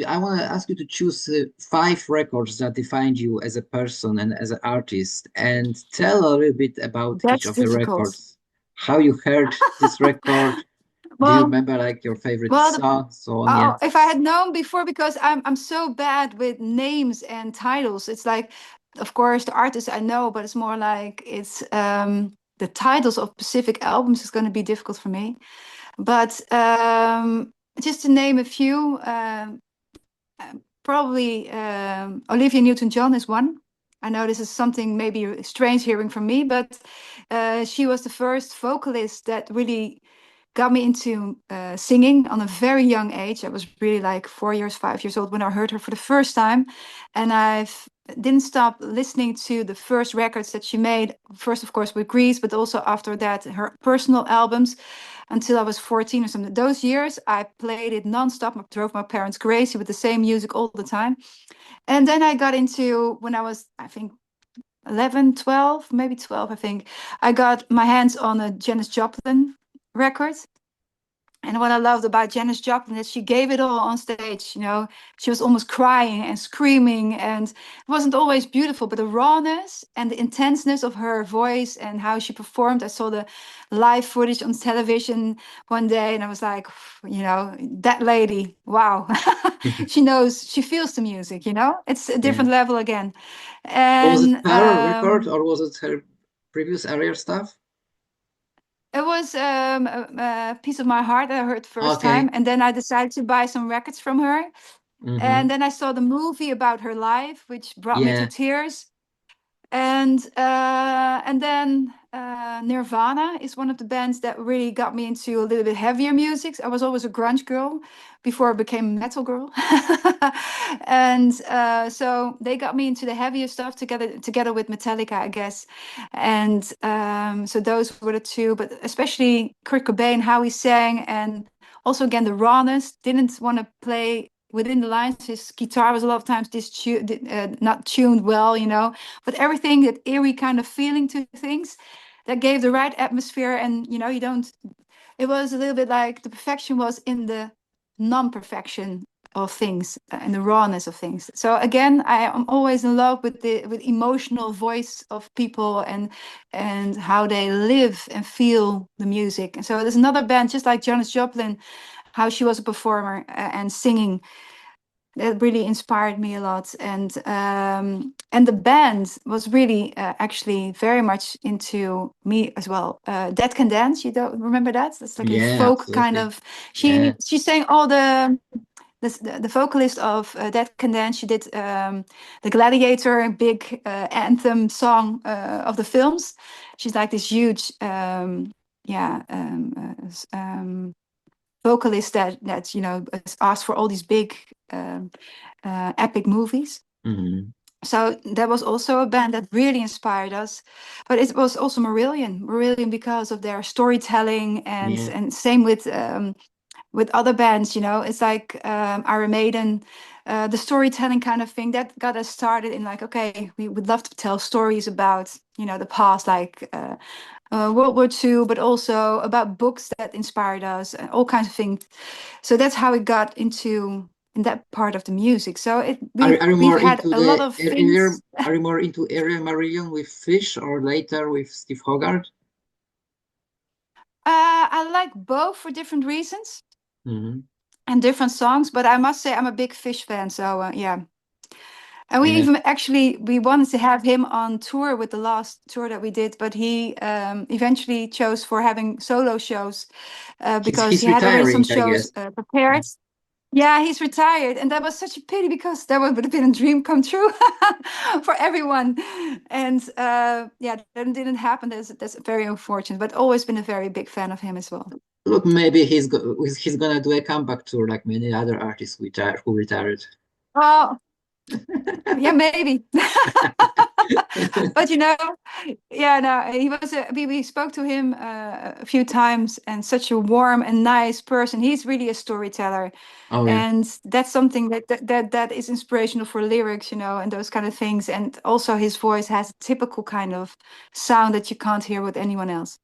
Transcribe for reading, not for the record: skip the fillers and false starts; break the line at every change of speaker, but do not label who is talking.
I want to ask you to choose 5 records that defined you as a person and as an artist, and tell a little bit about each
That's
of the
difficult.
records. How you heard this record? Do you
Well,
remember like your favorite
well,
song, so on? Yeah.
if I had known before, because I'm so bad with names and titles. It's like, of course, the artists I know, but it's more like it's the titles of specific albums is going to be difficult for me. But just to name a few, probably Olivia Newton-John is one. I know this is something maybe strange hearing from me, but she was the first vocalist that really got me into singing on a very young age. I was really like 4 years, 5 years old when I heard her for the first time. And I've didn't stop listening to the first records that she made. First, of course, with Grease, but also after that, her personal albums until I was 14 or something. Those years, I played it nonstop. I drove my parents crazy with the same music all the time. And then I got into, when I was, I think, 11, 12, maybe 12, I think, I got my hands on a Janis Joplin record. And what I loved about Janis Joplin is she gave it all on stage. You know, she was almost crying and screaming, and it wasn't always beautiful, but the rawness and the intenseness of her voice and how she performed. I saw the live footage on television one day, and I was like, you know, that lady, wow, she knows, she feels the music. You know, it's a
Yeah.
different level again.
So was it
And
her record or was it her previous earlier stuff?
it was a piece of my heart that I heard first time,
Okay.
and then I decided to buy some records from her.
Mm-hmm.
And then I saw the movie about her life, which brought me to
Yeah.
tears. And then Nirvana is one of the bands that really got me into a little bit heavier music. I was always a grunge girl before I became a metal girl. And so they got me into the heavier stuff together with Metallica, I guess. And so those were the two, but especially Kurt Cobain, how he sang, and also again the rawness. Didn't want to play within the lines. His guitar was a lot of times not tuned well, you know, but everything, that eerie kind of feeling to things, that gave the right atmosphere. And you know, you don't, it was a little bit like the perfection was in the non-perfection of things, and the rawness of things. So again, I am always in love with the emotional voice of people, and how they live and feel the music. And so there's another band just like Janis Joplin, how she was a performer and singing, that really inspired me a lot. And the band was really actually very much into me as well. Dead Can Dance, you don't remember that? That's like a
Yeah,
folk kind
absolutely.
of.
Yeah.
She sang all the vocalist of Dead Can Dance. She did the Gladiator big anthem song of the films. She's like this huge yeah vocalist that you know is asked for all these big epic movies.
Mm-hmm.
So that was also a band that really inspired us. But it was also Marillion because of their storytelling,
Yeah.
and same with other bands. You know, it's like Iron Maiden. The storytelling kind of thing that got us started in like, okay, we would love to tell stories about, you know, the past, like World War II, but also about books that inspired us and all kinds of things. So that's how it got into in that part of the music. So
Are you
we've
more
had
into
a lot
the
of
area?
things.
Are you more into area Marillion with Fish or later with Steve Hogarth?
I like both for different reasons
Mm-hmm.
and different songs, but I must say I'm a big Fish fan. So yeah. And we
Yeah.
even actually we wanted to have him on tour with the last tour that we did, but he eventually chose for having solo shows because
He's
he had already some
retiring, I
shows
guess.
prepared. Yeah, he's retired, and that was such a pity because that would have been a dream come true for everyone. And yeah, that didn't happen. That's very unfortunate, but always been a very big fan of him as well.
Look, maybe he's gonna do a comeback tour like many other artists who retired.
Oh, yeah, maybe. But you know, yeah, no, he was. We spoke to him a few times, and such a warm and nice person. He's really a storyteller,
Oh yeah.
and that's something that is inspirational for lyrics, you know, and those kind of things. And also, his voice has a typical kind of sound that you can't hear with anyone else.